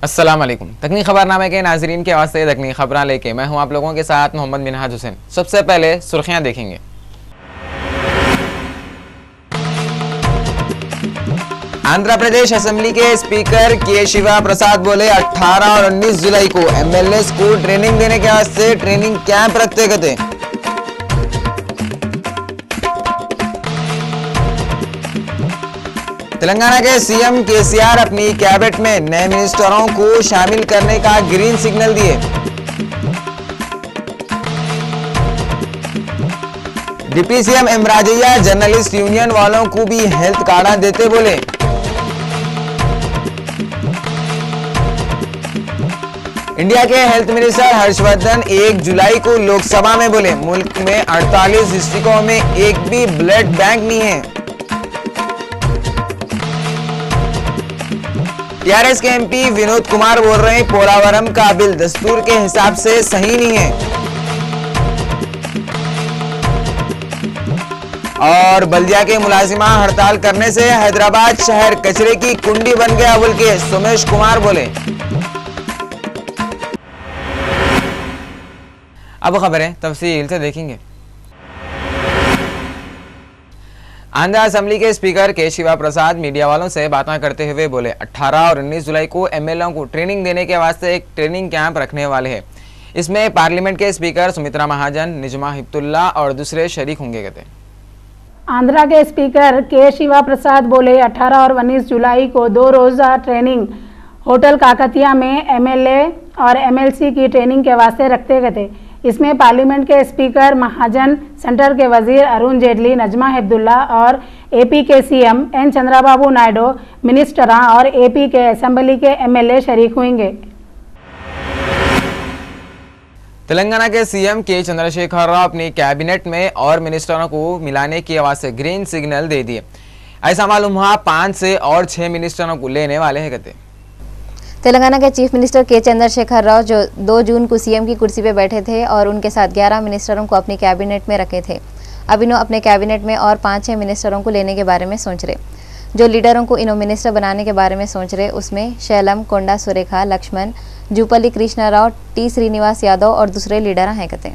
अस्सलाम वालेकुम। तकनीक खबरनामे के नाजरीन के वास्ते तकनीक खबरें लेके मैं हूं आप लोगों के साथ मोहम्मद मिनहाज हुसैन। सबसे पहले सुर्खियां देखेंगे। आंध्र प्रदेश असेंबली के स्पीकर के शिवा प्रसाद बोले 18 और 19 जुलाई को एमएलएस को ट्रेनिंग देने के वास्ते ट्रेनिंग कैंप रखते गए। तेलंगाना के सीएम केसीआर अपनी कैबिनेट में नए मिनिस्टरों को शामिल करने का ग्रीन सिग्नल दिए। डिप्टी सीएम इमराजिया जर्नलिस्ट यूनियन वालों को भी हेल्थ कार्ड देते बोले। इंडिया के हेल्थ मिनिस्टर हर्षवर्धन 1 जुलाई को लोकसभा में बोले मुल्क में 48 डिस्ट्रिक्टों में एक भी ब्लड बैंक नहीं है। टीआरएस के एमपी विनोद कुमार बोल रहे हैं पोलावरम का बिल दस्तूर के हिसाब से सही नहीं है। और बल्दिया के मुलाजिमा हड़ताल करने से हैदराबाद शहर कचरे की कुंडी बन गया बोल के सोमेश कुमार बोले। अब खबरें तफसील से देखेंगे। आंध्र असेंबली के स्पीकर के शिवा प्रसाद मीडिया वालों से बातें करते हुए बोले 18 और 19 जुलाई को एमएलए को ट्रेनिंग देने के वास्ते एक ट्रेनिंग कैंप रखने वाले हैं। इसमें पार्लियामेंट के स्पीकर सुमित्रा महाजन, निजमा हिप्तुल्ला और दूसरे शरीक होंगे। कहते आंध्रा के स्पीकर के शिवा प्रसाद बोले 18 और 19 जुलाई को 2 रोज़ा ट्रेनिंग होटल काकतिया में एमएलए और एमएलसी की ट्रेनिंग के वास्ते रखते गए। इसमें पार्लियामेंट के स्पीकर महाजन, सेंटर के वजीर अरुण जेटली, नजमा हिप्तुल्ला और एपी के सीएम एन चंद्रबाबू नायडू, मिनिस्टरा और एपी के असेंबली के एमएलए शरीक होंगे। तेलंगाना के सीएम के चंद्रशेखर राव अपनी कैबिनेट में और मिनिस्टरों को मिलाने की आवाज से ग्रीन सिग्नल दे दिए। ऐसा मालूम हुआ 5 से और 6 मिनिस्टरों को लेने वाले हैं। कहते तेलंगाना के चीफ मिनिस्टर के चंद्रशेखर राव जो 2 जून को सीएम की कुर्सी पर बैठे थे और उनके साथ 11 मिनिस्टरों को अपनी कैबिनेट में रखे थे। अब इन्हों अपने कैबिनेट में और 5-6 मिनिस्टरों को लेने के बारे में सोच रहे। जो लीडरों को इन्हों मिनिस्टर बनाने के बारे में सोच रहे उसमें शैलम, कोंडा सुरेखा, लक्ष्मण, जूपल्ली कृष्णा राव, टी श्रीनिवास यादव और दूसरे लीडर हैं। कहते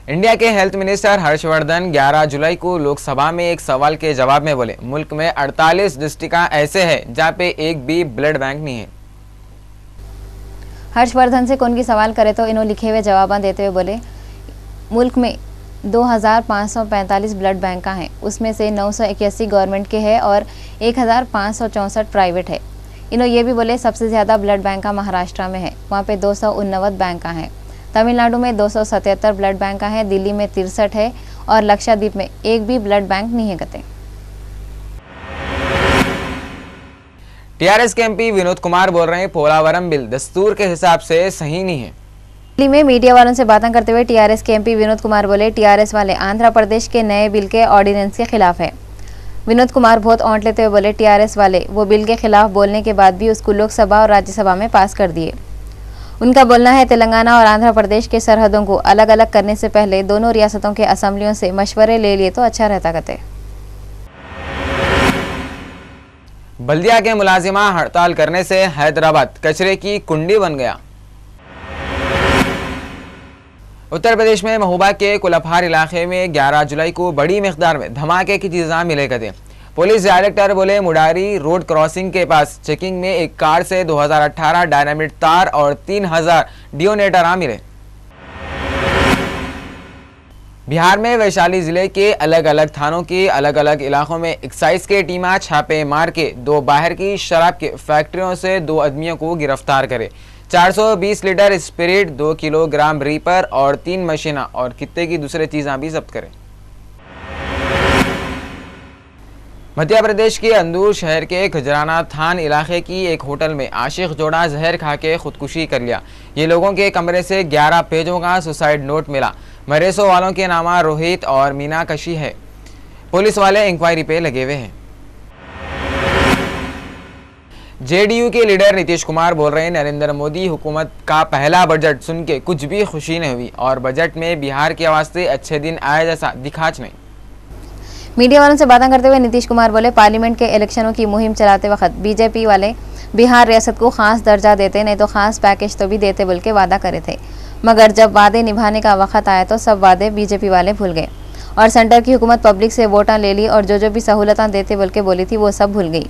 इंडिया के हेल्थ मिनिस्टर हर्षवर्धन 11 जुलाई को लोकसभा में एक सवाल के जवाब में बोले मुल्क में 48 डिस्ट्रिक्ट ऐसे हैं जहां पे एक भी ब्लड बैंक नहीं है। हर्षवर्धन से कौन की सवाल करे तो इन्हों लिखे हुए जवाब देते हुए बोले मुल्क में 2545 ब्लड बैंक हैं, उसमें से 981 गवर्नमेंट के हैं और 1564 प्राइवेट है। इन्हों ये भी बोले सबसे ज़्यादा ब्लड बैंक महाराष्ट्र में है, वहाँ पे 289 बैंक हैं। तमिलनाडु में 277 ब्लड बैंक हैं, दिल्ली में 63 है और लक्षद्वीप में एक भी ब्लड बैंक नहीं है। कहते टीआरएस के एमपी विनोद कुमार बोल रहे हैं पोलावरम बिल दस्तूर के हिसाब से सही नहीं है। दिल्ली में मीडिया वालों से बातें करते हुए टीआरएस के एमपी विनोद कुमार बोले टीआरएस वाले आंध्र प्रदेश के नए बिल के ऑर्डिनेंस के खिलाफ है। विनोद कुमार बहुत औंठ लेते हुए बोले टीआरएस वाले वो बिल के खिलाफ बोलने के बाद भी उसको लोकसभा और राज्यसभा में पास कर दिए। उनका बोलना है तेलंगाना और आंध्र प्रदेश के सरहदों को अलग अलग करने से पहले दोनों रियासतों के असेंबलियों से मशवरे ले लिए तो अच्छा रहता। कहते बल्दिया के मुलाजिमा हड़ताल करने से हैदराबाद कचरे की कुंडी बन गया। उत्तर प्रदेश में महोबा के कुलफार इलाके में 11 जुलाई को बड़ी मिकदार में धमाके की चीज़ें मिले थे। पुलिस डायरेक्टर बोले मुडारी रोड क्रॉसिंग के पास चेकिंग में एक कार से 2018 डायनामिट तार और 3000 डियोनेटर मिले। बिहार में वैशाली जिले के अलग अलग थानों के अलग अलग इलाकों में एक्साइज के टीमा छापे मार के 2 बाहर की शराब के फैक्ट्रियों से 2 आदमियों को गिरफ्तार करे। 420 लीटर स्पिरिट, 2 किलोग्राम रीपर और 3 मशीना और कितने की दूसरे चीज़ें भी जब्त करें। मध्य प्रदेश के अंदूर शहर के खजराना थान इलाके की एक होटल में आशिक जोड़ा जहर खा के खुदकुशी कर लिया। ये लोगों के कमरे से 11 पेजों का सुसाइड नोट मिला। मरेसो वालों के नामा रोहित और मीना कशी है। पुलिस वाले इंक्वायरी पे लगे हुए हैं। जेडीयू के लीडर नीतीश कुमार बोल रहे हैं नरेंद्र मोदी हुकूमत का पहला बजट सुन के कुछ भी खुशी नहीं हुई और बजट में बिहार के वास्ते अच्छे दिन आए जैसा दिखाच नहीं। मीडिया वालों से बातें करते हुए नीतीश कुमार बोले, पार्लियामेंट के इलेक्शनों की मुहिम चलाते वक्त बीजेपी वाले बिहार रियासत को खास दर्जा देते, नहीं तो खास पैकेज तो भी देते बोल के वादा करे थे, मगर जब वादे निभाने का वक्त आया तो सब वादे बीजेपी वाले भूल गए और सेंटर की हुकूमत पब्लिक से वोटां ले ली और जो भी सहूलतें देते बोल के बोली थी वो सब भूल गई।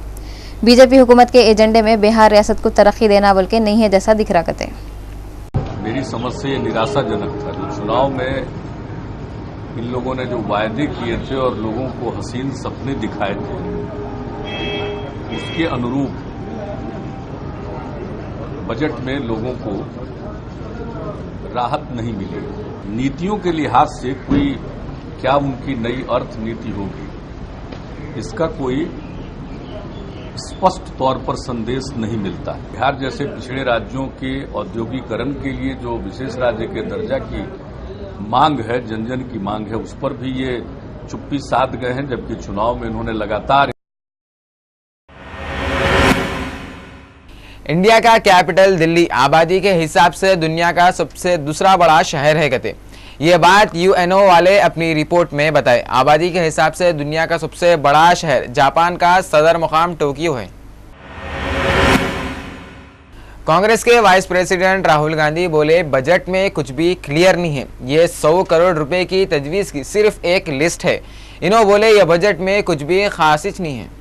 बीजेपी हुकूमत के एजेंडे में बिहार रियासत को तरक्की देना बोल के नहीं है जैसा दिख रहा करते। मेरी समझ से ये निराशाजनक था। जो चुनाव में इन लोगों ने जो वायदे किए थे और लोगों को हसीन सपने दिखाए थे, उसके अनुरूप बजट में लोगों को राहत नहीं मिली। नीतियों के लिहाज से कोई क्या उनकी नई अर्थ नीति होगी, इसका कोई स्पष्ट तौर पर संदेश नहीं मिलता है। बिहार जैसे पिछड़े राज्यों के औद्योगिकरण के लिए जो विशेष राज्य के दर्जा की मांग है, जन जन की मांग है, उस पर भी ये चुप्पी साध गए हैं, जबकि चुनाव में इन्होंने लगातार। इंडिया का कैपिटल दिल्ली आबादी के हिसाब से दुनिया का सबसे दूसरा बड़ा शहर है कहते। ये बात यूएनओ वाले अपनी रिपोर्ट में बताए। आबादी के हिसाब से दुनिया का सबसे बड़ा शहर जापान का सदर मुकाम टोक्यो है। कांग्रेस के वाइस प्रेसिडेंट राहुल गांधी बोले, बजट में कुछ भी क्लियर नहीं है, ये 100 करोड़ रुपए की तजवीज़ की सिर्फ एक लिस्ट है। इन्होंने बोले यह बजट में कुछ भी खासिच नहीं है।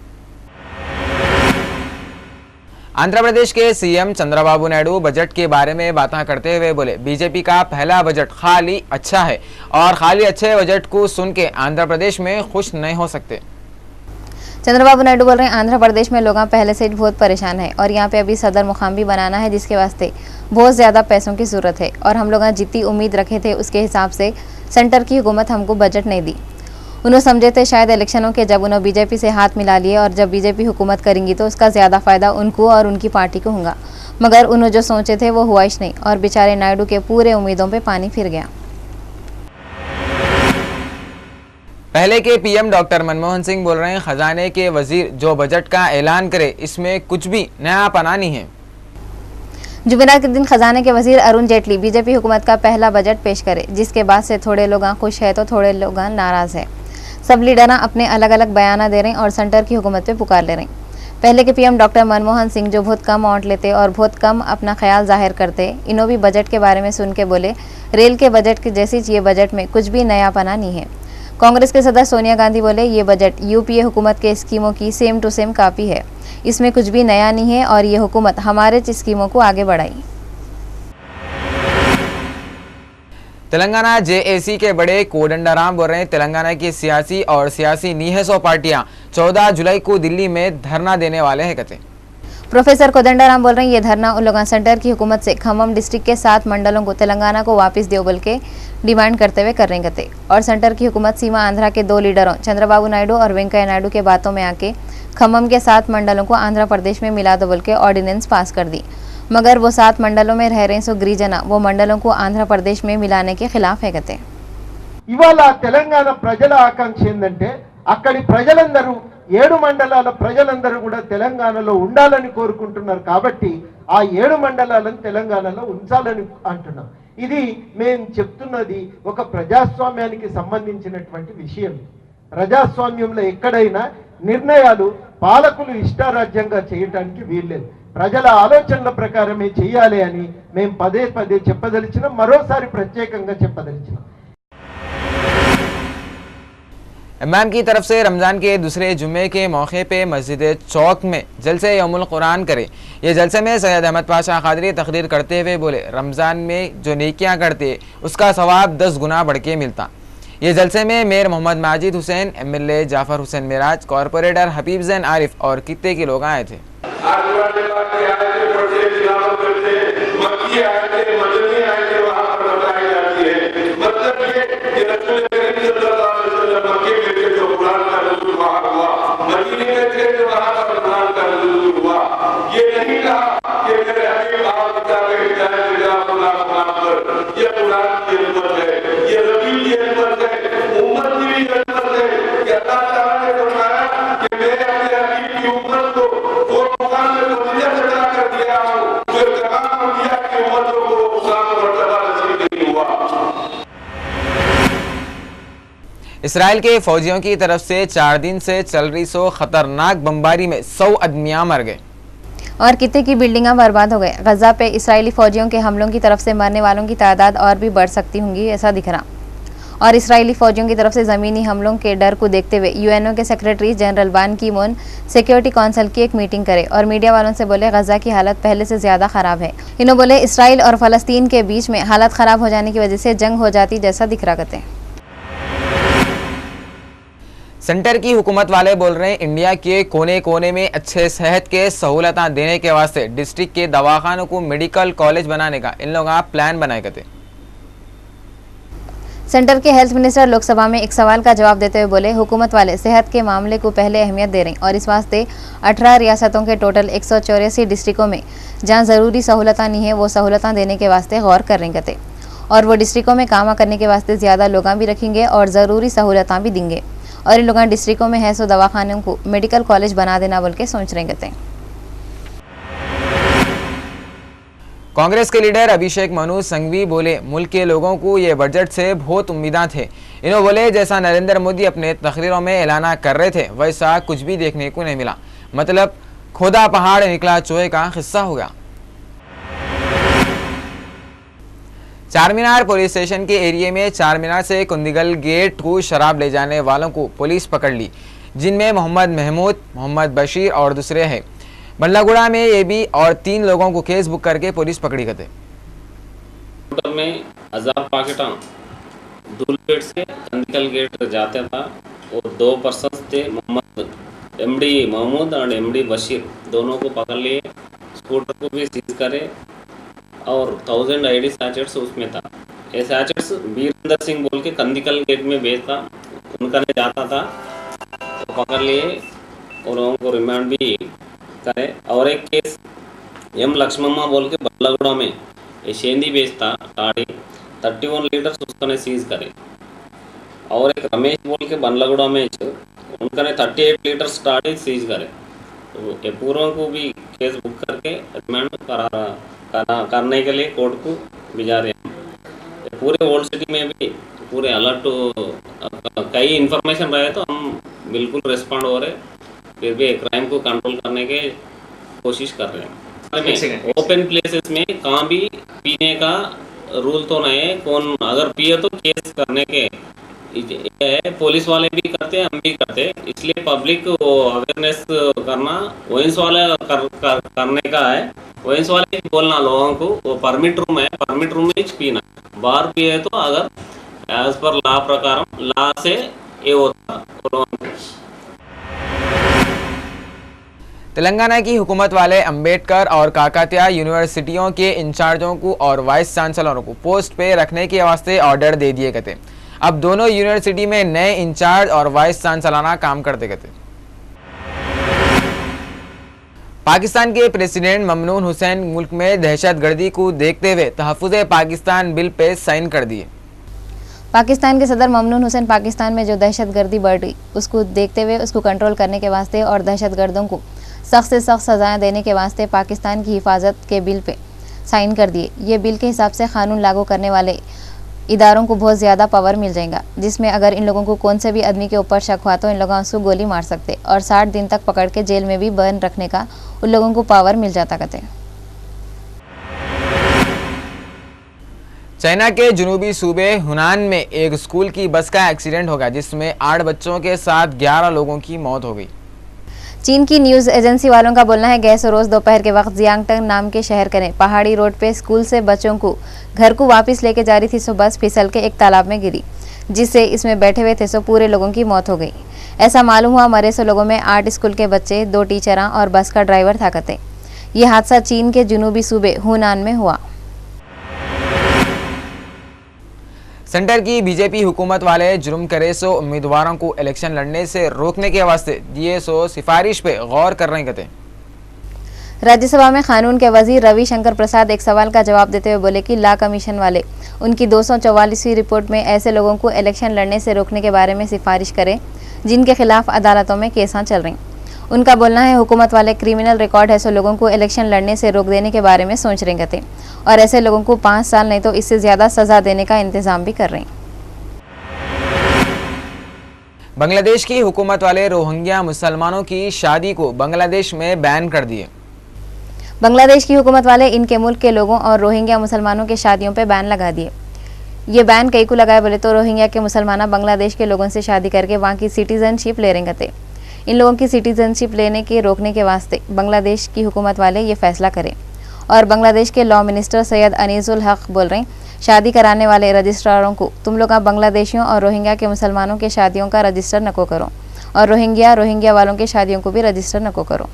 आंध्र प्रदेश के सीएम चंद्रबाबू नायडू बजट के बारे में बातें करते हुए बोले, बीजेपी का पहला बजट खाली अच्छा है और खाली अच्छे बजट को सुन के आंध्र प्रदेश में खुश नहीं हो सकते। चंद्रबाबू नायडू बोल रहे हैं, आंध्र प्रदेश में लोग पहले से बहुत परेशान है और यहाँ पे अभी सदर मुकाम भी बनाना है, जिसके वास्ते बहुत ज़्यादा पैसों की ज़रूरत है और हम लोग जितनी उम्मीद रखे थे उसके हिसाब से सेंटर की हुकूमत हमको बजट नहीं दी। उन्होंने समझे थे शायद इलेक्शनों के जब उन्होंने बीजेपी से हाथ मिला लिए और जब बीजेपी हुकूमत करेंगी तो उसका ज़्यादा फ़ायदा उनको और उनकी पार्टी को होगा, मगर उन्होंने जो सोचे थे वो हुआ ही नहीं और बेचारे नायडू के पूरे उम्मीदों पे पानी फिर गया। पहले के पीएम डॉक्टर मनमोहन सिंह बोल रहे हैं, खजाने के वजीर जो बजट का ऐलान करे इसमें कुछ भी नया पना नहीं है। जुमेरात के दिन खजाने के वजीर अरुण जेटली बीजेपी हुकूमत का पहला बजट पेश करे, जिसके बाद से थोड़े लोग खुश है तो थोड़े लोग नाराज है। सब लीडर अपने अलग अलग बयान दे रहे हैं और सेंटर की हुकूमत पे पुकार ले रहे हैं। पहले के पीएम डॉक्टर मनमोहन सिंह जो बहुत कम अमाउंट लेते और बहुत कम अपना ख्याल जाहिर करते, इन्हों भी बजट के बारे में सुन के बोले, रेल के बजट की जैसी ये बजट में कुछ भी नयापना नहीं है। कांग्रेस के सदस्य सोनिया गांधी बोले, ये बजट यूपीए हुकूमत के स्कीमों की सेम टू सेम कॉपी है, इसमें कुछ भी नया नहीं है और ये हुकूमत हमारे स्कीमों को आगे बढ़ाई। तेलंगाना जेएसी के बड़े कोदंडराम बोल रहे हैं, तेलंगाना की सियासी और सियासी नीहसो पार्टियां 14 जुलाई को दिल्ली में धरना देने वाले हैं कहते। प्रोफेसर कोदंडराम बोल रहे हैं, ये धरना उन लोगों सेंटर की हुकूमत से खम्मम डिस्ट्रिक्ट के 7 मंडलों को तेलंगाना को वापस दो बोल के डिमांड करते हुए कर रहे कहते और सेंटर की हुकूमत सीमा आंध्रा के 2 लीडरों चंद्रबाबू नायडू और वेंकैया नायडू के बातों में आके खम्मम के 7 मंडलों को आंध्र प्रदेश में मिला दो बोल के ऑर्डिनेंस पास कर दी, मगर वो 7 मंडलों में रह रहे सो गिरिजना वो मंडलों को आंध्र प्रदेश में मिलाने के खिलाफ है कहते। ఇవాళ తెలంగాణ ప్రజల ఆకాంక్ష ఏందంటే అక్కడి ప్రజలందరూ 7 మండలాల ప్రజలందరూ కూడా తెలంగాణలో ఉండాలని కోరుకుంటున్నారు కాబట్టి ఆ 7 మండలాలను తెలంగాణలో ఉంచాలని అంటున్నాం। ఇది మేము చెప్తున్నది ఒక ప్రజాస్వామ్యానికి సంబంధించినటువంటి విషయం। ప్రజాస్వామ్యంలో ఎక్కడైనా నిర్ణయాలు పాలకులు ఇష్టారాజ్యంగా చేయడానికి వీల్లేదు, ప్రజల ఆలోచనల ప్రకారమే చేయాలి అని మేము పదే పదే చెప్పదలిచినాం, మరోసారి ప్రత్యేకంగా చెప్పదలిచినాం। इमाम की तरफ से रमज़ान के दूसरे जुम्मे के मौके पे मस्जिद चौक में जलसे यौमुल कुरान करे। ये जलसे में सैयद अहमद पाशा कादरी तकरीर करते हुए बोले, रमज़ान में जो नेकियां करते उसका सवाब 10 गुना बढ़ के मिलता। ये जलसे में mayor Mohammad Majid Hussain, MLA Jafar Hussain Miraj, corporator Habib Jain Arif और कित्ते के लोग आए थे। इसराइल के फौजियों की तरफ से 4 दिन से चल रही खतरनाक बमबारी में 100 आदमियां मर गए और कितने की बिल्डिंगें बर्बाद हो गए। गजा पे इसराइली फौजियों के हमलों की तरफ से मरने वालों की तादाद और भी बढ़ सकती होंगी, ऐसा दिख रहा। और इसराइली फौजियों की तरफ से ज़मीनी हमलों के डर को देखते हुए यूएनओ के सेक्रेटरी जनरल बान की मून सिक्योरिटी काउंसिल की एक मीटिंग करे और मीडिया वालों से बोले गजा की हालत पहले से ज़्यादा ख़राब है। इन्होंने बोले इसराइल और फ़लस्तीन के बीच में हालत ख़राब हो जाने की वजह से जंग हो जाती जैसा दिख रहा करते। सेंटर की हुकूमत वाले बोल रहे हैं इंडिया के कोने कोने में अच्छे सेहत के सहूलत देने के वास्ते डिस्ट्रिक्ट के दवाखानों को मेडिकल कॉलेज बनाने का इन लोगों प्लान बनाए करते। सेंटर के हेल्थ मिनिस्टर लोकसभा में एक सवाल का जवाब देते हुए बोले हुकूमत वाले सेहत के मामले को पहले अहमियत दे रहे हैं और इस वास्ते 18 रियासतों के टोटल 184 डिस्ट्रिक्टों में जहां ज़रूरी सहूलत नहीं है वो सहूलत देने के वास्ते गौर कर रहे कहते और वो डिस्ट्रिक्टों में काम करने के वास्ते ज़्यादा लोग भी रखेंगे और ज़रूरी सहूलत भी देंगे और इन लोग डिस्ट्रिक्टों में है सो दवाखानों को मेडिकल कॉलेज बना देना बोल के सोच रहे कहते हैं। कांग्रेस के लीडर अभिषेक मनु संघवी बोले मुल्क के लोगों को ये बजट से बहुत उम्मीदें थे। इन्होंने बोले जैसा नरेंद्र मोदी अपने तकरीरों में ऐलान कर रहे थे वैसा कुछ भी देखने को नहीं मिला, मतलब खोदा पहाड़ निकला चोहे का हिस्सा हो गया। चारमीनार पुलिस स्टेशन के एरिया में चारमीनार से कुंदिगल गेट को शराब ले जाने वालों को पुलिस पकड़ ली, जिनमें मोहम्मद महमूद, मोहम्मद बशीर और दूसरे हैं। बल्लागुड़ा में ये भी और 3 लोगों को केस बुक करके पुलिस पकड़ी गए। में 1000 पाकेटा दूल गेट से कंदिकल गेट जाता था और 2 पर्सन थे, मोहम्मद एमडी महमूद और एमडी बशीर, दोनों को पकड़ लिए। स्कूटर को भी सीज करे और 1000 आईडी सैचेट्स उसमें था। ये सैचेट्स वीरेंद्र सिंह बोल के कंदिकल गेट में बेचता, उनका ने जाता था तो पकड़ लिए और उनको रिमांड भी करे। और एक केस एम लक्ष्मम्मा बोल के बल्लागुड़ा में ये शेंदी बेचता टाड़ी 31 लीटर्स उसका ने सीज करे। और एक रमेश बोल के बल्लागुड़ा में उनका ने 38 लीटर्स टाड़ी सीज करे। तो ये पूर्व को भी केस बुक करके रिमांड करने के लिए कोर्ट को भिजा रहे हैं। पूरे ओल्ड सिटी में भी पूरे अलर्ट कई इन्फॉर्मेशन रहे तो हम बिल्कुल रिस्पॉन्ड हो रहे, फिर भी क्राइम को कंट्रोल करने के कोशिश कर रहे हैं। ओपन प्लेसेस में कहाँ भी पीने का रूल तो नहीं है, कौन अगर पिए तो केस करने के है, पुलिस वाले भी करते हैं, हम भी करते हैं। इसलिए पब्लिक अवेयरनेस करना वोइंस वाले करने का है। वोइंस वाले बोलना लोगों को वो परमिट रूम है, परमिट रूम में पीना, बाहर पिए तो अगर एज पर लॉ प्रकार लॉ से ये होता। तेलंगाना की हुकूमत वाले अंबेडकर और काकतिया यूनिवर्सिटियों के इंचार्जों को और वाइस चांसलरों को पोस्ट पे रखने के वास्ते ऑर्डर दे दिए गए थे। अब दोनों यूनिवर्सिटी में नए इंचार्ज और वाइस चांसलराना काम करते गए थे। पाकिस्तान के प्रेसिडेंट ममनून हुसैन मुल्क में दहशतगर्दी को देखते हुए तहफ़्फ़ुज़ पाकिस्तान बिल पे साइन कर दिए। पाकिस्तान के सदर ममनून हुसैन पाकिस्तान में जो दहशतगर्दी बढ़ रही उसको देखते हुए उसको कंट्रोल करने के वास्ते और दहशतगर्दों को सख्त से सख्त सजाएं देने के वास्ते पाकिस्तान की हिफाजत के बिल पे साइन कर दिए। ये बिल के हिसाब से कानून लागू करने वाले इदारों को बहुत ज़्यादा पावर मिल जाएगा, जिसमें अगर इन लोगों को कौन से भी आदमी के ऊपर शक हुआ तो इन लोगों को गोली मार सकते और 60 दिन तक पकड़ के जेल में भी बंद रखने का उन लोगों को पावर मिल जाता कहते। चाइना के जनूबी सूबे हुनान में एक स्कूल की बस का एक्सीडेंट हो गया, जिसमें 8 बच्चों के साथ 11 लोगों की मौत हो गई। चीन की न्यूज़ एजेंसी वालों का बोलना है गए रोज़ दोपहर के वक्त जियांगटंग नाम के शहर के पहाड़ी रोड पे स्कूल से बच्चों को घर को वापस लेके जा रही थी सो बस फिसल के एक तालाब में गिरी, जिससे इसमें बैठे हुए थे सो पूरे लोगों की मौत हो गई। ऐसा मालूम हुआ मरे सो लोगों में 8 स्कूल के बच्चे, 2 टीचरां और बस का ड्राइवर था कहते। ये हादसा चीन के जनूबी सूबे हुनान में हुआ। सेंटर की बीजेपी हुकूमत वाले जुर्म करे सो उम्मीदवारों को इलेक्शन लड़ने से रोकने के वास्ते दिए सो सिफारिश पे गौर कर रहे कहते। राज्यसभा में कानून के वजीर रविशंकर प्रसाद एक सवाल का जवाब देते हुए बोले कि लॉ कमीशन वाले उनकी 244वीं रिपोर्ट में ऐसे लोगों को इलेक्शन लड़ने से रोकने के बारे में सिफारिश करें जिनके खिलाफ अदालतों में केसें चल रही। उनका बोलना है हुकूमत वाले क्रिमिनल रिकॉर्ड है सो लोगों को इलेक्शन लड़ने से रोक देने के बारे में सोच रहे थे और ऐसे लोगों को 5 साल नहीं तो इससे ज़्यादा सज़ा देने का इंतज़ाम भी कर रहे हैं। बांग्लादेश की हुकूमत वाले रोहिंग्या मुसलमानों की शादी को बांग्लादेश में बैन कर दिए। बांग्लादेश की हुकूमत वाले इनके मुल्क के लोगों और रोहिंग्या मुसलमानों के शादियों पर बैन लगा दिए। ये बैन कई को लगाए बोले तो रोहिंग्या के मुसलमान बांग्लादेश के लोगों से शादी करके वहाँ की सिटीजनशिप ले रहे थे। इन लोगों की सिटीजनशिप लेने के रोकने के वास्ते बांग्लादेश की हुकूमत वाले ये फैसला करें। और बांग्लादेश के लॉ मिनिस्टर सैयद अनीसुल हक बोल रहे हैं, शादी कराने वाले रजिस्ट्रारों को तुम लोग बांग्लादेशियों और रोहिंग्या के मुसलमानों के शादियों का रजिस्टर नको करो और रोहिंग्या वालों के शादियों को भी रजिस्टर नको करो।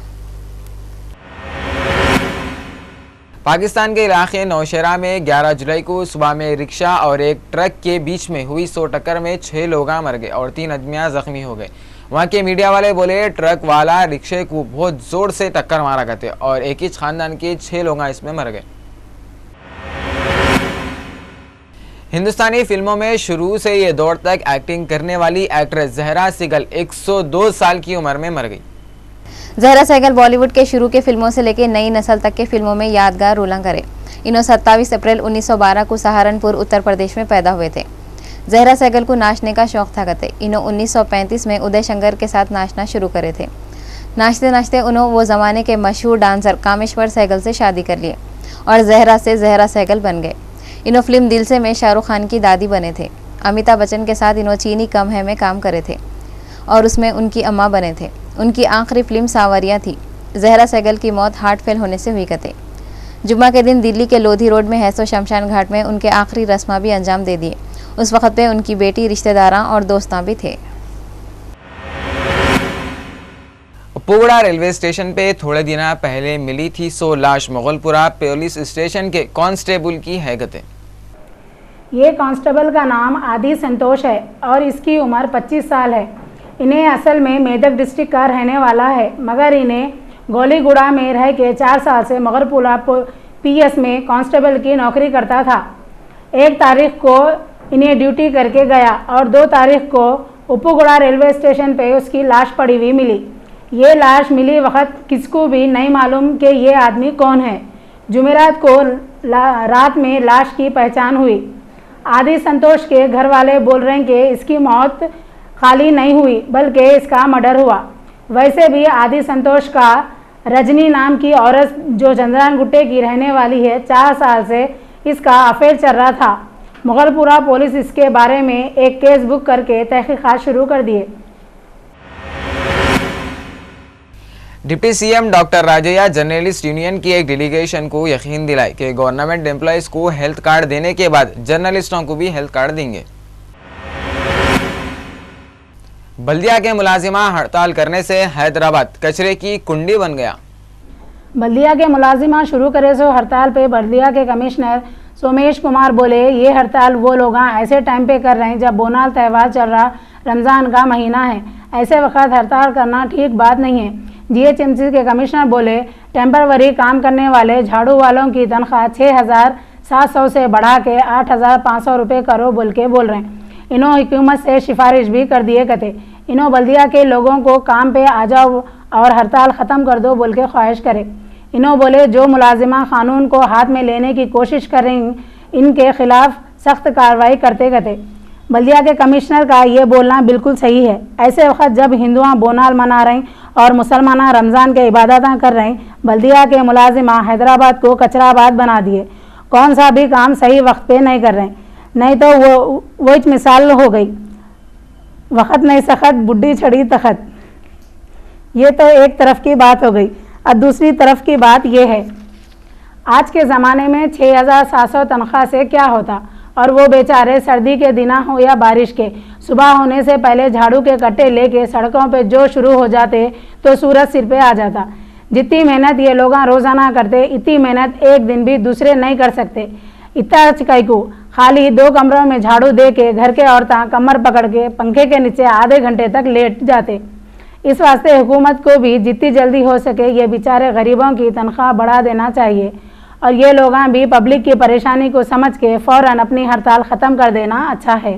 पाकिस्तान के इलाके नौशहरा में 11 जुलाई को सुबह में रिक्शा और एक ट्रक के बीच में हुई 100 टक्कर में 6 लोग मर गए और 3 आदमियां जख्मी हो गए। वहां के मीडिया वाले बोले ट्रक वाला रिक्शे को बहुत जोर से टक्कर मारा करते और एक ही खानदान के 6 लोग इसमें मर गए। हिंदुस्तानी फिल्मों में शुरू से ये दौर तक एक्टिंग करने वाली एक्ट्रेस जहरा सहगल 102 साल की उम्र में मर गई। जहरा सहगल बॉलीवुड के शुरू के फिल्मों से लेकर नई नस्ल तक के फिल्मों में यादगार रोल करे। इन्होंने 27 अप्रैल 1912 को सहारनपुर उत्तर प्रदेश में पैदा हुए थे। जहरा सहगल को नाचने का शौक था करते। इन्होंने 1935 में उदय शंकर के साथ नाचना शुरू करे थे। नाचते नाचते उन्होंने वो ज़माने के मशहूर डांसर कामेश्वर सहगल से शादी कर लिए और जहरा से जहरा सहगल बन गए। इन्होंने फिल्म दिल से में शाहरुख खान की दादी बने थे। अमिताभ बच्चन के साथ इन्होंने चीनी कम है में काम करे थे और उसमें उनकी अम्मा बने थे। उनकी आखिरी फिल्म सावरिया थी। जहरा सहगल की मौत हार्ट फेल होने से हुई करते। जुम्मा के दिन दिल्ली के लोधी रोड में हैसो शमशान घाट में उनके आखिरी रस्मा भी अंजाम दे दिए। उस वक्त पे उनकी बेटी, रिश्तेदारां और दोस्तां भी थे। पुगड़ा रेलवे स्टेशन पे थोड़े दिन पहले मिली थी 100 लाश। मुगलपुरा पुलिस स्टेशन के कांस्टेबल की हैगत है। ये कांस्टेबल का नाम आदि संतोष है और इसकी उम्र 25 साल है। इन्हें असल में मेदक डिस्ट्रिक्ट का रहने वाला है, मगर इन्हें गोलीगुड़ा में रह के 4 साल से मुगलपुरा पीएस में कांस्टेबल की नौकरी करता था। 1 तारीख को इन्हें ड्यूटी करके गया और 2 तारीख को उपगुड़ा रेलवे स्टेशन पे उसकी लाश पड़ी हुई मिली। ये लाश मिली वक्त किसको भी नहीं मालूम कि ये आदमी कौन है। जुमेरात को रात में लाश की पहचान हुई। आदि संतोष के घर वाले बोल रहे हैं कि इसकी मौत खाली नहीं हुई बल्कि इसका मर्डर हुआ। वैसे भी आदि संतोष का रजनी नाम की औरत जो चंद्रान गुट्टे की रहने वाली है, 4 साल से इसका अफेयर चल रहा था। मुगलपुरा पुलिस इसके बारे में एक केस बुक करके तहकीकात शुरू कर दिए। Deputy CM doctor Rajaiah journalist union की एक डेलीगेशन को यकीन दिलाई कि गवर्नमेंट एम्प्लॉयज को हेल्थ कार्ड देने के बाद जर्नलिस्टों को भी हेल्थ कार्ड देंगे। बल्दिया के मुलाजिमा हड़ताल करने से हैदराबाद कचरे की कुंडी बन गया। बल्दिया के मुलाजिमा शुरू करे सो हड़ताल पे बल्दिया के कमिश्नर सोमेश कुमार बोले ये हड़ताल वो लोग ऐसे टाइम पे कर रहे हैं जब बोनाल त्यौहार चल रहा, रमज़ान का महीना है। ऐसे वक्त हड़ताल करना ठीक बात नहीं है। जीएचएमसी के कमिश्नर बोले टेम्परवरी काम करने वाले झाड़ू वालों की तनख्वाह 6,700 से बढ़ा के 8,500 रुपये करो बोल रहे हैं। इन्हों हुकूमत से सिफारिश भी कर दिए कहते। इन्हों बल्दिया के लोगों को काम पे आ जाओ और हड़ताल ख़त्म कर दो बोल के ख्वाहिश करे। इन्हों बोले जो मुलाजिमा कानून को हाथ में लेने की कोशिश कर रही इनके खिलाफ सख्त कार्रवाई करते कहते। बल्दिया के कमिश्नर का ये बोलना बिल्कुल सही है। ऐसे वक्त जब हिंदुआं बोनाल मना रही और मुसलमान रमज़ान के इबादत कर रहे, बल्दिया के मुलाजिमा हैदराबाद को कचराबाद बना दिए। कौन सा भी काम सही वक्त पे नहीं कर रहे, नहीं तो वो एक मिसाल हो गई, वक़्त नहीं सख्त बुढ़ी छड़ी तखत। ये तो एक तरफ की बात हो गई। अब दूसरी तरफ की बात ये है, आज के ज़माने में 6,700 तनख्वाह से क्या होता, और वो बेचारे सर्दी के दिना हो या बारिश के, सुबह होने से पहले झाड़ू के कट्टे लेके सड़कों पे जो शुरू हो जाते तो सूरज सिर पे आ जाता। जितनी मेहनत ये लोग रोज़ाना करते, इतनी मेहनत एक दिन भी दूसरे नहीं कर सकते। इतना चिकाई को खाली 2 कमरों में झाड़ू दे के घर के औरतें कमर पकड़ के पंखे के नीचे आधे घंटे तक लेट जाते। इस वास्ते हुकूमत को भी जितनी जल्दी हो सके ये बेचारे गरीबों की तनख्वाह बढ़ा देना चाहिए और ये लोग भी पब्लिक की परेशानी को समझ के फ़ौरन अपनी हड़ताल ख़त्म कर देना अच्छा है।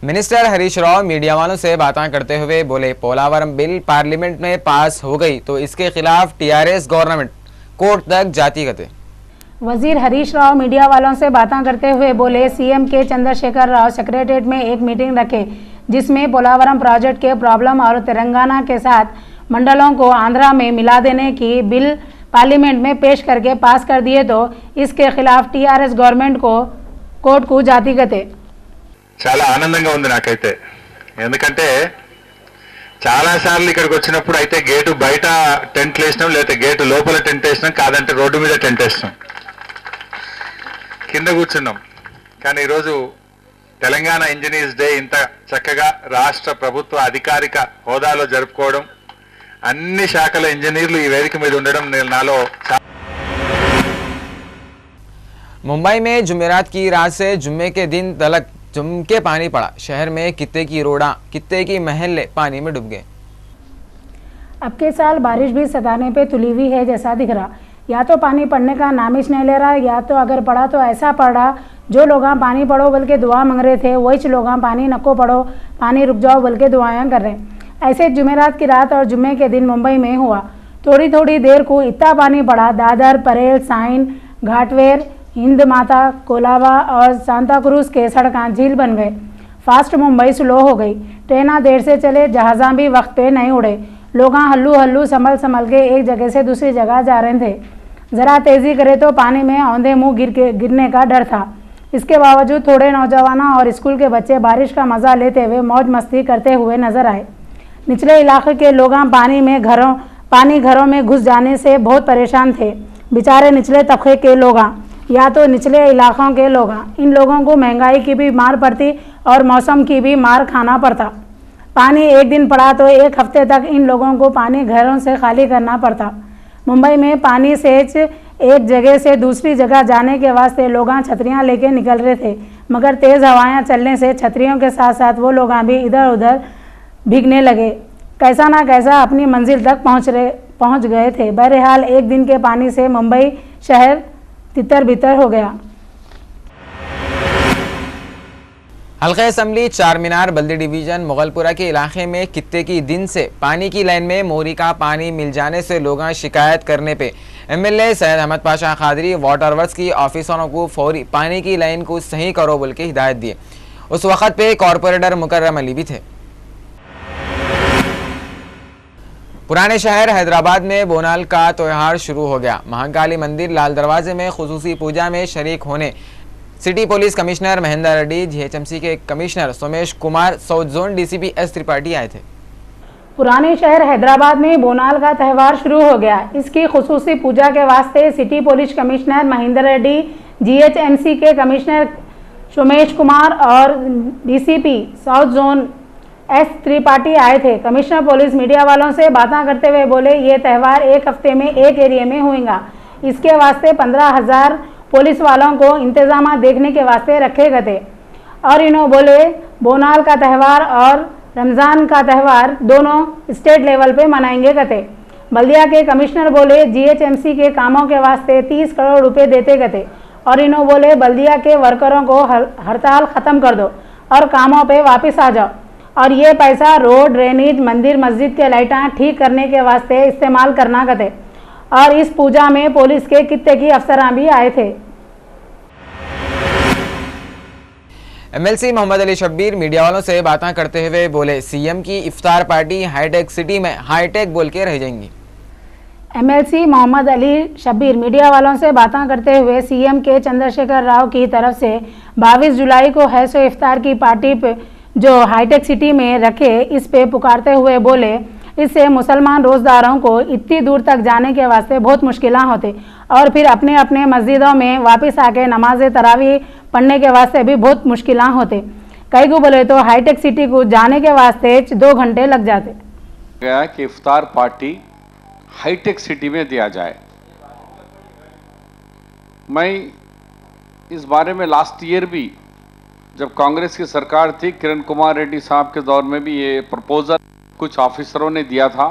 मिनिस्टर हरीश राव मीडिया वालों से बातें करते हुए बोले पोलावरम बिल पार्लियामेंट में पास हो गई तो इसके खिलाफ टीआरएस गवर्नमेंट कोर्ट तक जाती कहते। वजीर हरीश राव मीडिया वालों से बातें करते हुए बोले, सीएम के चंद्रशेखर राव सेक्रेटेरिएट में एक मीटिंग रखे जिसमें पोलावरम प्रोजेक्ट के प्रॉब्लम और तेलंगाना के साथ मंडलों को आंध्रा में मिला देने की बिल पार्लियामेंट में पेश करके पास कर दिए तो इसके खिलाफ टीआरएस गवर्नमेंट को कोर्ट को जातिगते। చాలా ఆనందంగా ఉంది నాకైతే, ఎందుకంటే చాలా సార్లు ఇక్కడికి వచ్చినప్పుడు అయితే గేటు బయట టెంట్లు వేసినాం, లేకపోతే గేటు లోపల టెంట్ వేసినాం, కాదంటే రోడ్డు మీద టెంట్ వేసినాం, కింద కూర్చున్నాం. కానీ ఈరోజు తెలంగాణ ఇంజనీర్స్ డే ఇంత చక్కగా రాష్ట్ర ప్రభుత్వ అధికారిక హోదాలో జరుపుకోవడం, అన్ని శాఖల ఇంజనీర్లు ఈ వేదిక మీద ఉండడం నాలో मुंबई में जुमेरात की रात से जुम्मे के दिन तलक जम के पानी पड़ा। शहर में कित्ते की रोड़ा, कित्ते की महल्ले पानी में डूब गए। अब के साल बारिश भी सताने पे तुली हुई है जैसा दिख रहा। या तो पानी पड़ने का नामिश नहीं ले रहा, या तो अगर पड़ा तो ऐसा पड़ा जो लोग पानी पड़ो बोल के दुआ मांग रहे थे वही लोग पानी नको पड़ो, पानी रुक जाओ बोल के दुआएं कर रहे। ऐसे जुमेरात की रात और जुम्मे के दिन मुंबई में हुआ। थोड़ी थोड़ी देर को इतना पानी पड़ा, दादर, परेल, साइन, घाटवेर, हिंद माता, कोलाबा और सांता क्रूज के सड़कें झील बन गए। फास्ट मुंबई स्लो हो गई। ट्रेना देर से चले, जहाज़ां भी वक्त पे नहीं उड़े। लोग हल्लू हल्लू संभल संभल के एक जगह से दूसरी जगह जा रहे थे। ज़रा तेज़ी करे तो पानी में औंधे मुंह गिरने का डर था। इसके बावजूद थोड़े नौजवान और स्कूल के बच्चे बारिश का मज़ा लेते हुए मौज मस्ती करते हुए नजर आए। निचले इलाके के लोग पानी घरों में घुस जाने से बहुत परेशान थे। बेचारे निचले तबके के लोग या तो निचले इलाकों के लोग, इन लोगों को महंगाई की भी मार पड़ती और मौसम की भी मार खाना पड़ता। पानी एक दिन पड़ा तो एक हफ्ते तक इन लोगों को पानी घरों से खाली करना पड़ता। मुंबई में पानी से एक जगह से दूसरी जगह जाने के वास्ते लोग छतरियां लेके निकल रहे थे, मगर तेज़ हवाएं चलने से छतरियों के साथ साथ वो लोग भी इधर उधर भीगने लगे। कैसा ना कैसा अपनी मंजिल तक पहुंच गए थे। बहरहाल एक दिन के पानी से मुंबई शहर तितर बितर हो गया। हल्का असम्बली चार मीनार बल्दी डिवीजन मुगलपुरा के इलाके में कित्ते की दिन से पानी की लाइन में मोरी का पानी मिल जाने से लोग शिकायत करने पे MLA Syed Ahmed Pasha Khadri water works की ऑफिसरों को फौरी पानी की लाइन को सही करो बोल के हिदायत दिए। उस वक्त पे कॉरपोरेटर मुकर्रम अली भी थे। पुराने शहर हैदराबाद में बोनाल का त्योहार शुरू हो गया। महाकाली मंदिर लाल दरवाजे में खुसूसी पूजा में शरीक होने city police commissioner Mahender Reddy, GHMC के commissioner Somesh Kumar, south zone DCP S Tripathi आए थे। पुराने शहर हैदराबाद में बोनाल का त्यौहार शुरू हो गया। इसकी खुसूसी पूजा के वास्ते city police commissioner Mahender Reddy, GHMC के कमिश्नर सोमेश कुमार और DCP south zone S Tripathi आए थे। कमिश्नर पुलिस मीडिया वालों से बातें करते हुए बोले, ये त्यौहार एक हफ्ते में एक एरिया में होगा। इसके वास्ते 15,000 पुलिस वालों को इंतजाम देखने के वास्ते रखे गए थे। और इन्होंने बोले, बोनाल का त्यौहार और रमज़ान का त्यौहार दोनों स्टेट लेवल पे मनाएंगे गए। बल्दिया के कमिश्नर बोले, जीएचएमसी के कामों के वास्ते 30 करोड़ रुपए देते गए। और इन्होंने बोले, बल्दिया के वर्करों को हड़ताल ख़त्म कर दो और कामों पे वापस आ जाओ और ये पैसा रोड, ड्रेनेज, मंदिर मस्जिद के लाइटें ठीक करने के वास्ते इस्तेमाल करना गए। और इस पूजा में पुलिस के कित्ते की अफसरान भी आए थे। एमएलसी मोहम्मद अली शब्बीर मीडिया वालों से बातें करते हुए बोले, सीएम की इफ्तार पार्टी हाईटेक सिटी में हाईटेक बोल के रह जाएंगी। एमएलसी मोहम्मद अली शब्बीर मीडिया वालों से बातें करते हुए सीएम के चंद्रशेखर राव की तरफ से 22 जुलाई को है सो इफ्तार की पार्टी पे जो हाईटेक सिटी में रखे, इस पे पुकारते हुए बोले, इससे मुसलमान रोज़दारों को इतनी दूर तक जाने के वास्ते बहुत मुश्किलें होती और फिर अपने अपने मस्जिदों में वापस आके नमाज तरावी पढ़ने के वास्ते भी बहुत मुश्किलें होती। कई को बोले तो हाईटेक सिटी को जाने के वास्ते 2 घंटे लग जाते। गया कि इफ्तार पार्टी हाईटेक सिटी में दिया जाए। मैं इस बारे में लास्ट ईयर भी जब कांग्रेस की सरकार थी, किरण कुमार रेड्डी साहब के दौर में भी ये प्रपोजल कुछ ऑफिसरों ने दिया था।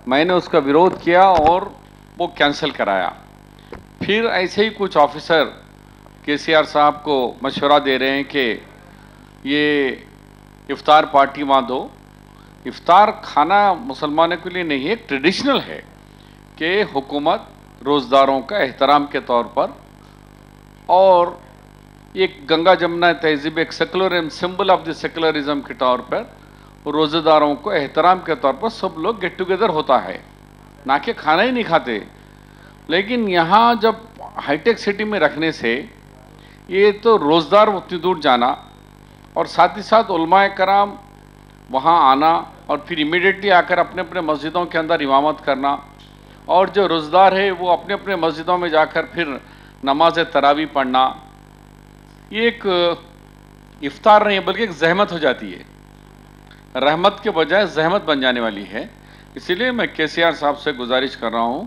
मैंने उसका विरोध किया और वो कैंसिल कराया। फिर ऐसे ही कुछ ऑफिसर केसीआर साहब को मशवरा दे रहे हैं कि ये इफ्तार पार्टी वहाँ दो। इफ्तार खाना मुसलमानों के लिए नहीं है, एक ट्रेडिशनल है कि हुकूमत रोज़दारों का एहतराम के तौर पर, और एक गंगा जमुना तहजीब, एक secularism, symbol of the secularism के तौर पर रोज़ेदारों को एहतराम के तौर पर सब लोग गेट टुगेदर होता है, ना कि खाना ही नहीं खाते। लेकिन यहाँ जब हाईटेक सिटी में रखने से ये तो रोज़दार उतनी दूर जाना और साथ ही साथ उलमाए कराम वहाँ आना और फिर इमीडिएटली आकर अपने अपने मस्जिदों के अंदर इमामत करना, और जो रोज़दार है वो अपने अपने मस्जिदों में जाकर फिर नमाज तरावी पढ़ना, ये एक इफ्तार नहीं है बल्कि एक जहमत हो जाती है, रहमत के बजाय जहमत बन जाने वाली है। इसीलिए मैं केसीआर साहब से गुजारिश कर रहा हूँ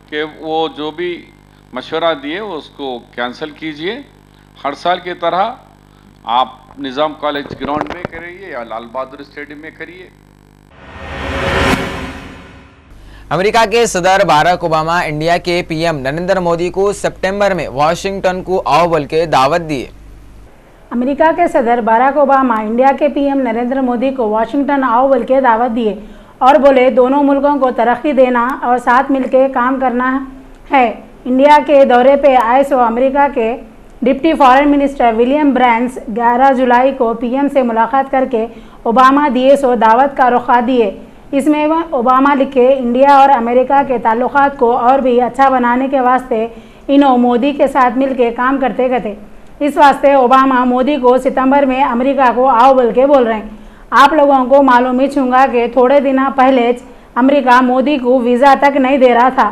कि वो जो भी मशवरा दिए वो उसको कैंसिल कीजिए। हर साल की तरह आप निज़ाम कॉलेज ग्राउंड में करिए या लाल बहादुर स्टेडियम में करिए। अमेरिका के सदर बाराक ओबामा इंडिया के पीएम नरेंद्र मोदी को सितंबर में वाशिंगटन को आओ बोल के दावत दिए। अमेरिका के सदर बाराक ओबामा इंडिया के पीएम नरेंद्र मोदी को वाशिंगटन आओ बोल के दावत दिए और बोले दोनों मुल्कों को तरक्की देना और साथ मिलकर काम करना है। इंडिया के दौरे पे आए सो अमेरिका के डिप्टी फॉरेन मिनिस्टर विलियम ब्रांस 11 जुलाई को पीएम से मुलाकात करके ओबामा दिए सो दावत का रुखा दिए। इसमें ओबामा लिखे इंडिया और अमेरिका के ताल्लुकात को और भी अच्छा बनाने के वास्ते इन्हों मोदी के साथ मिलकर काम करते गए। इस वास्ते ओबामा मोदी को सितंबर में अमेरिका को आओ बोल के बोल रहे हैं। आप लोगों को मालूम ही छूंगा कि थोड़े दिन पहले अमेरिका मोदी को वीज़ा तक नहीं दे रहा था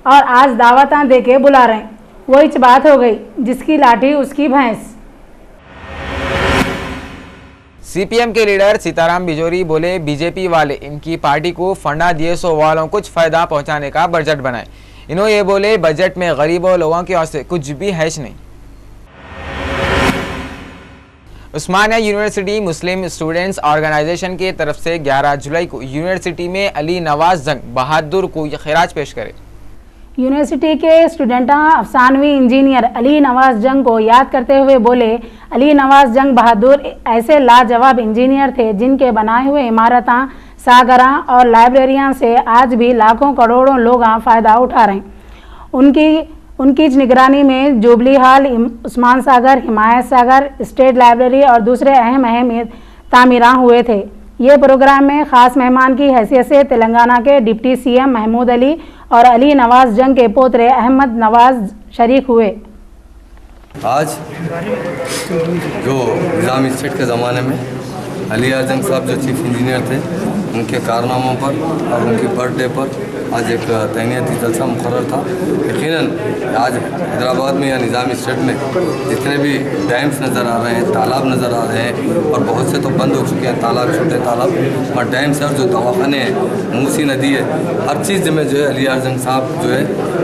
और आज दावतां दे के बुला रहे हैं। वही बात हो गई, जिसकी लाठी उसकी भैंस। सीपीएम के लीडर सीताराम बिजोरी बोले बीजेपी वाले इनकी पार्टी को फंडा दिए सो वालों कुछ फायदा पहुंचाने का बजट बनाए। इन्होंने ये बोले बजट में गरीबों लोगों की ओर से कुछ भी है नहीं। उस्मानिया यूनिवर्सिटी मुस्लिम स्टूडेंट्स ऑर्गेनाइजेशन की तरफ से 11 जुलाई को यूनिवर्सिटी में अली नवाज जंग बहादुर को खिराज पेश करे। यूनिवर्सिटी के स्टूडेंट अफसानवी इंजीनियर अली नवाज जंग को याद करते हुए बोले अली नवाज जंग बहादुर ऐसे लाजवाब इंजीनियर थे जिनके बनाए हुए इमारतां, सागरां और लाइब्रेरियां से आज भी लाखों करोड़ों लोग फ़ायदा उठा रहे हैं। उनकी निगरानी में jubilee hall, Osman Sagar, Himayat Sagar, state library और दूसरे अहम तामीरां हुए थे। ये प्रोग्राम में ख़ास मेहमान की हैसियत से तेलंगाना के डिप्टी सीएम महमूद अली और अली नवाज जंग के पोतरे अहमद नवाज शरीक हुए। आज जो निज़ाम स्टेट के ज़माने में अली जंग साहब जो चीफ इंजीनियर थे, उनके कारनामों पर और उनकी बर्थडे पर आज एक तहनीती जलसा मुकर्रर था। यकीनन आज हैदराबाद में या निज़ाम स्टेट में जितने भी डैम्स नज़र आ रहे हैं, तालाब नज़र आ रहे हैं और बहुत से तो बंद हो चुके हैं तालाब, छोटे तालाब और डैम्स और जो दवाखाने हैं, मूसी नदी है, हर चीज़ में जो है अली जंग साहब जो है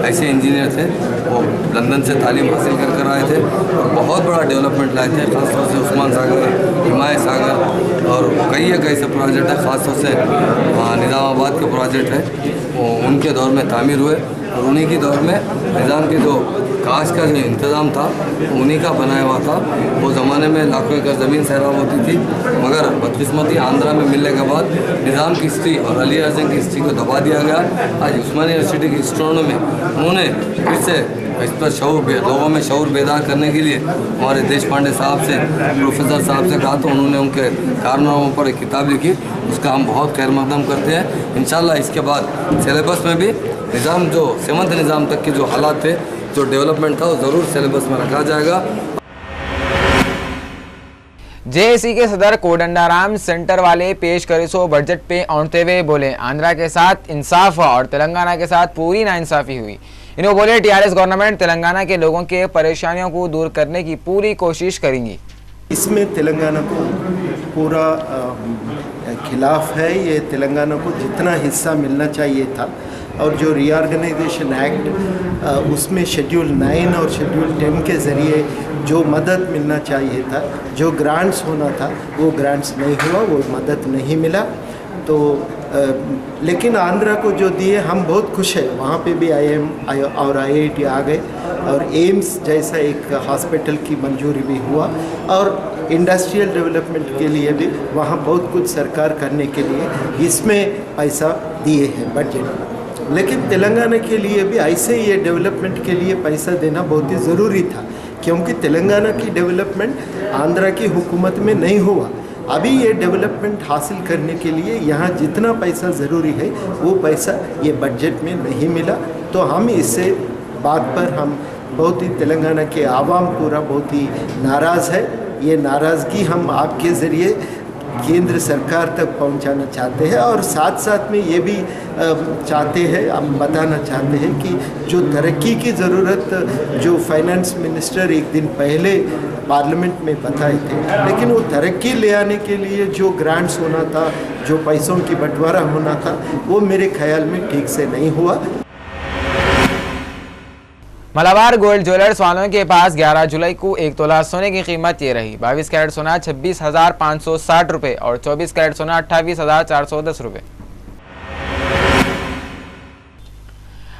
ऐसे इंजीनियर थे। वो लंदन से तालीम हासिल कर आए थे और बहुत बड़ा डेवलपमेंट लाए थे। ख़ासतौर से उस्मान सागर, हिमायत सागर और कई एक ऐसे प्रोजेक्ट है, ख़ासतौर से निज़ामाबाद के प्रोजेक्ट है, वो उनके दौर में तामीर हुए और उन्हीं के दौर में निज़ाम के जो काश का जो इंतज़ाम था उन्हीं का बनाया हुआ था। वो ज़माने में लाखों एकड़ ज़मीन सैराब होती थी, मगर बदकिस्मती आंध्रा में मिलने के बाद निज़ाम की हिस्ट्री और अली जंग की हिस्ट्री को दबा दिया गया। आज उस्मानिया यूनिवर्सिटी की स्टूडेंटों में उन्होंने फिर से इस पर लोगों में शऊर बेदार करने के लिए हमारे देश पांडे साहब से, प्रोफेसर साहब से कहा तो उन्होंने उनके कारनामों पर एक किताब लिखी। उसका हम बहुत खैर मकदम करते हैं। इंशाल्लाह इसके बाद सिलेबस में भी निज़ाम जो 7th निज़ाम तक के जो हालात थे, जो डेवलपमेंट था, वो ज़रूर सिलेबस में रखा जाएगा। जेएसी के सदर कोदंडाराम सेंटर वाले पेश करे सो बजट पे औंधते हुए बोले आंध्रा के साथ इंसाफ हुआ और तेलंगाना के साथ पूरी नाइंसाफी हुई। इन्होंने बोले टीआरएस गवर्नमेंट तेलंगाना के लोगों के परेशानियों को दूर करने की पूरी कोशिश करेंगी। इसमें तेलंगाना को पूरा खिलाफ है। ये तेलंगाना को जितना हिस्सा मिलना चाहिए था और जो रीऑर्गेनाइजेशन एक्ट उसमें शेड्यूल 9 और शेड्यूल 10 के ज़रिए जो मदद मिलना चाहिए था, जो ग्रांट्स होना था, वो ग्रांट्स नहीं हुआ, वो मदद नहीं मिला। तो लेकिन आंध्रा को जो दिए हम बहुत खुश हैं। वहाँ पे भी IIM और IIT आ गए और एम्स जैसा एक हॉस्पिटल की मंजूरी भी हुआ और इंडस्ट्रियल डेवलपमेंट के लिए भी वहाँ बहुत कुछ सरकार करने के लिए इसमें पैसा दिए हैं बजट। लेकिन तेलंगाना के लिए भी ऐसे ये डेवलपमेंट के लिए पैसा देना बहुत ही ज़रूरी था, क्योंकि तेलंगाना की डेवलपमेंट आंध्रा की हुकूमत में नहीं हुआ। अभी ये डेवलपमेंट हासिल करने के लिए यहाँ जितना पैसा ज़रूरी है वो पैसा ये बजट में नहीं मिला। तो हम इससे बात पर हम बहुत ही तेलंगाना के आवाम पूरा बहुत ही नाराज़ है। ये नाराज़गी हम आपके ज़रिए केंद्र सरकार तक पहुंचाना चाहते हैं और साथ साथ में ये भी चाहते हैं, हम बताना चाहते हैं कि जो तरक्की की ज़रूरत जो फाइनेंस मिनिस्टर एक दिन पहले पार्लियामेंट में बताए थे, लेकिन वो तरक्की ले आने के लिए जो ग्रांट्स होना था, जो पैसों की बंटवारा होना था, वो मेरे ख्याल में ठीक से नहीं हुआ। मलाबार गोल्ड ज्वेलर्स वालों के पास 11 जुलाई को 1 तोला सोने की कीमत ये रही। 22 कैरेट सोना 26,560 रुपये और 24 कैरेट सोना 28,410 रुपये।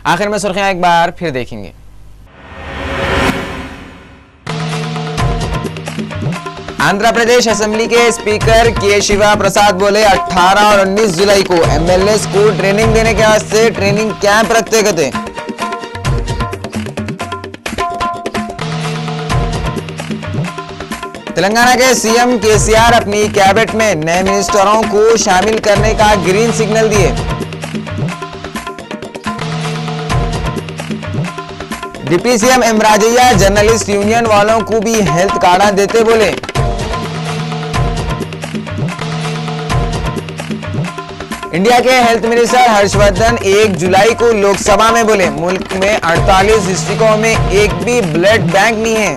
आखिर में सुर्खियां एक बार फिर देखेंगे। आंध्र प्रदेश असेंबली के स्पीकर के शिवा प्रसाद बोले 18 और 19 जुलाई को एमएलएस को ट्रेनिंग देने के वास्ते ट्रेनिंग कैंप रखते गए। तेलंगाना के सीएम केसीआर अपनी कैबिनेट में नए मिनिस्टरों को शामिल करने का ग्रीन सिग्नल दिए। डिप्टी सीएम इमराजैया जर्नलिस्ट यूनियन वालों को भी हेल्थ कार्ड देते बोले। इंडिया के हेल्थ मिनिस्टर हर्षवर्धन 1 जुलाई को लोकसभा में बोले मुल्क में 48 डिस्ट्रिक्टों में एक भी ब्लड बैंक नहीं है।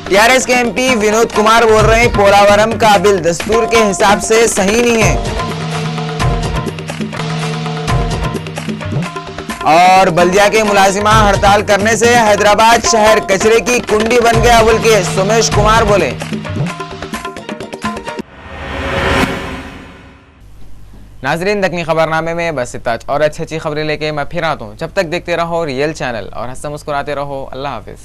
टीआरएस के एमपी विनोद कुमार बोल रहे हैं पोलावरम का बिल दस्तूर के हिसाब से सही नहीं है। और बल्दिया के मुलाजिमा हड़ताल करने से हैदराबाद शहर कचरे की कुंडी बन गया बोल के सोमेश कुमार बोले। नाजरीन, दक्कनी खबरनामे में बस इतना और अच्छी खबरें लेके मैं फिर आता हूँ। जब तक देखते रहो रियल चैनल और हंसते मुस्कुराते रहो। अल्लाह हाफिज।